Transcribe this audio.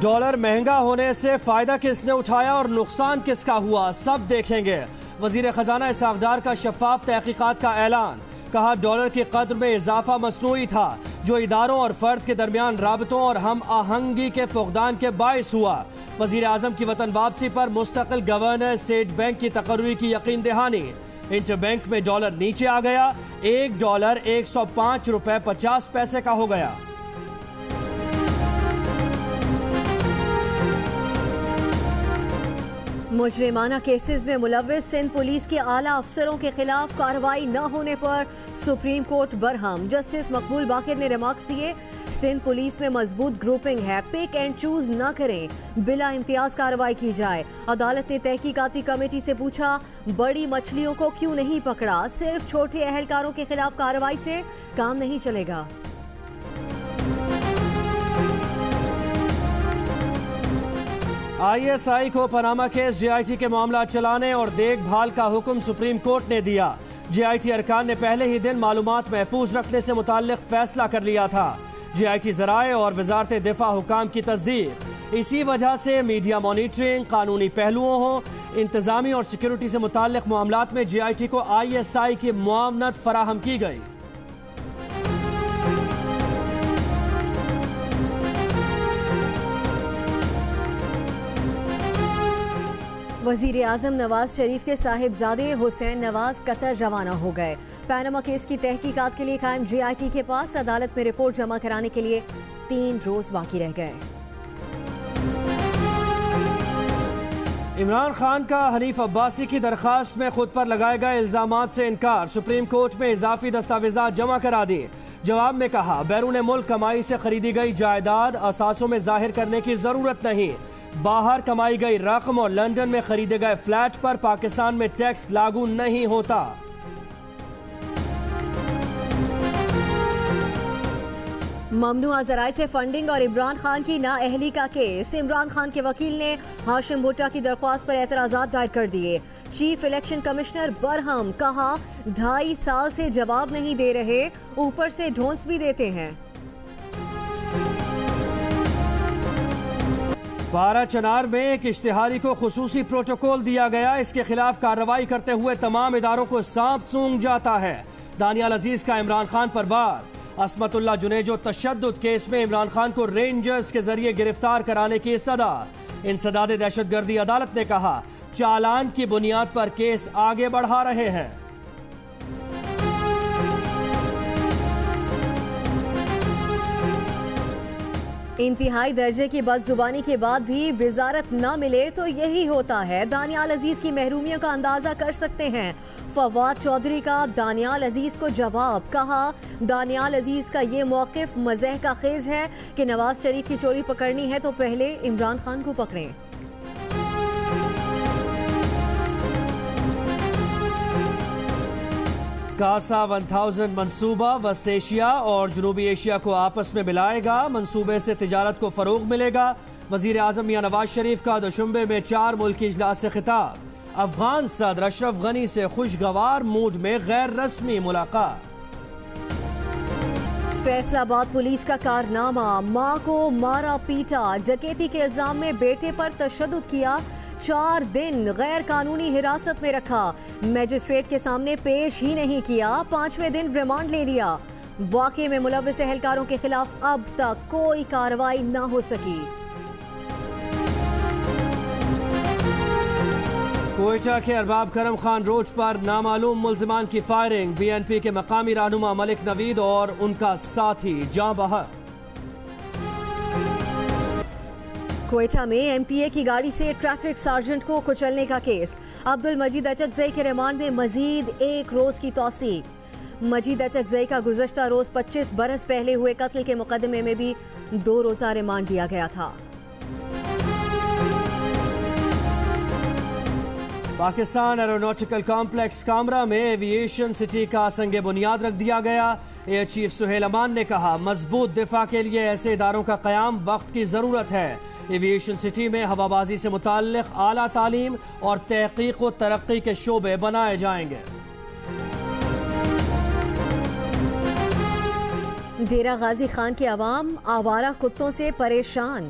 Dollar مہنگا ہونے سے فائدہ کس نے اٹھایا اور نقصان کس کا ہوا، سب دیکھیں گے۔ وزیر خزانہ اسحاق ڈار کا شفاف تحقیقات کا اعلان، کہا ڈالر کی قدر میں اضافہ مصنوعی تھا جو اداروں اور فرد کے درمیان رابطوں اور ہم آہنگی کے فقدان کے باعث ہوا۔ وزیر اعظم کی وطن واپسی پر مستقل گورنر اسٹیٹ بینک کی تقرری کی یقین دہانی۔ انٹر بینک میں ڈالر نیچے آ گیا، $1 105.50 کا ہو گیا۔ مجرمانہ کیسز میں ملوث سندھ پولیس کے اعلیٰ افسروں کے خلاف کارروائی نہ ہونے پر سپریم کورٹ برہم۔ جسٹس مقبول باقر نے ریمارکس دیے، سندھ پولیس میں مضبوط گروپنگ ہے، پک اینڈ چوز نہ کریں، بلا امتیاز کارروائی کی جائے۔ عدالت نے تحقیقاتی کمیٹی سے پوچھا، بڑی مچھلیوں کو کیوں نہیں پکڑا؟ صرف چھوٹے اہلکاروں کے خلاف کارروائی سے کام نہیں چلے گا۔ ISI کو پاناما کیس JIT کے معاملات چلانے اور دیکھ بھال کا حکم سپریم کورٹ نے دیا۔ JIT ارکان نے پہلے ہی دن معلومات محفوظ رکھنے سے متعلق فیصلہ کر لیا تھا۔ JIT ذرائع اور وزارت دفاع حکام کی تصدیق۔ اسی وجہ سے میڈیا مانیٹرنگ، قانونی پہلوؤں ہوں، انتظامی اور سیکیورٹی سے متعلق معاملات میں JIT کو ISI کی معاونت فراہم کی گئی۔ وزیر اعظم نواز شریف کے صاحبزادے حسین نواز قطر روانہ ہو گئے۔ پاناما کیس کی تحقیقات کے لیے قائم JIT کے پاس عدالت میں رپورٹ جمع کرانے کے لیے 3 روز باقی رہ گئے۔ عمران خان کا حنیف عباسی کی درخواست میں خود پر لگائے گئے الزامات سے انکار، سپریم کورٹ میں اضافی دستاویزات جمع کرا دی۔ جواب میں کہا، بیرون ملک کمائی سے خریدی گئی جائیداد اثاثوں میں ظاہر کرنے کی ضرورت نہیں، باہر کمائی گئی رقم اور لندن میں خریدے گئے فلیٹ پر پاکستان میں ٹیکس لاگو نہیں ہوتا۔ ممنوعہ ذرائع سے فنڈنگ اور عمران خان کی نااہلی کا کیس، عمران خان کے وکیل نے ہاشم بھٹا کی درخواست پر اعتراضات دائر کر دیے۔ چیف الیکشن کمشنر برہم، کہا 2.5 سال سے جواب نہیں دے رہے، اوپر سے ڈھونس بھی دیتے ہیں۔ پارا چنار میں ایک اشتہاری کو خصوصی پروٹوکول دیا گیا، اس کے خلاف کارروائی کرتے ہوئے تمام اداروں کو سانپ سونگھ جاتا ہے۔ دانیال عزیز کا عمران خان پر وار، عصمت اللہ جنیجو تشدد کیس میں عمران خان کو رینجرز کے ذریعے گرفتار کرانے کی استدعا، انسداد دہشت گردی عدالت نے کہا چالان کی بنیاد پر کیس آگے بڑھا رہے ہیں۔ انتہائی درجے کی بد زبانی کے بعد بھی وزارت نہ ملے تو یہی ہوتا ہے، دانیال عزیز کی محرومیوں کا اندازہ کر سکتے ہیں۔ فواد چودھری کا دانیال عزیز کو جواب، کہا دانیال عزیز کا یہ موقف مزاح کا خیز ہے کہ نواز شریف کی چوری پکڑنی ہے تو پہلے عمران خان کو پکڑیں۔ کاسا 1000 منصوبہ وسط ایشیا اور جنوبی ایشیا کو آپس میں ملائے گا، منصوبے سے تجارت کو فروغ ملے گا۔ وزیر اعظم میاں نواز شریف کا دوشنبے میں 4 ملکی اجلاس سے خطاب، افغان صدر اشرف غنی سے خوشگوار موڈ میں غیر رسمی ملاقات۔ فیصل آباد پولیس کا کارنامہ، ماں کو مارا پیٹا، ڈکیتی کے الزام میں بیٹے پر تشدد کیا، 4 دن غیر قانونی حراست میں رکھا، میجسٹریٹ کے سامنے پیش ہی نہیں کیا، 5ویں دن ریمانڈ لے لیا۔ واقعے میں ملوث اہلکاروں کے خلاف اب تک کوئی کارروائی نہ ہو سکی۔ کوئٹہ کے ارباب کرم خان روڈ پر نامعلوم ملزمان کی فائرنگ، BNP کے مقامی رہنما ملک نوید اور ان کا ساتھی جاں بحق۔ کوئٹہ میں MPA کی گاڑی سے ٹریفک سارجنٹ کو کچلنے کا کیس، عبد المجید اچکزئی کے ریمانڈ میں مزید 1 روز کی توسیع۔ مجید اچکزئی کا گزشتہ روز 25 برس پہلے ہوئے قتل کے مقدمے میں بھی 2 روزہ ریمانڈ دیا گیا تھا۔ پاکستان ایروناٹیکل کمپلیکس کامرا میں ایوییشن سٹی کا سنگ بنیاد رکھ دیا گیا۔ ایئر چیف سہیل امان نے کہا مضبوط دفاع کے لیے ایسے اداروں کا قیام وقت کی ضرورت ہے۔ ایوییشن سٹی میں ہوابازی سے متعلق اعلیٰ تعلیم اور تحقیق و ترقی کے شعبے بنائے جائیں گے۔ ڈیرہ غازی خان کے عوام آوارہ کتوں سے پریشان،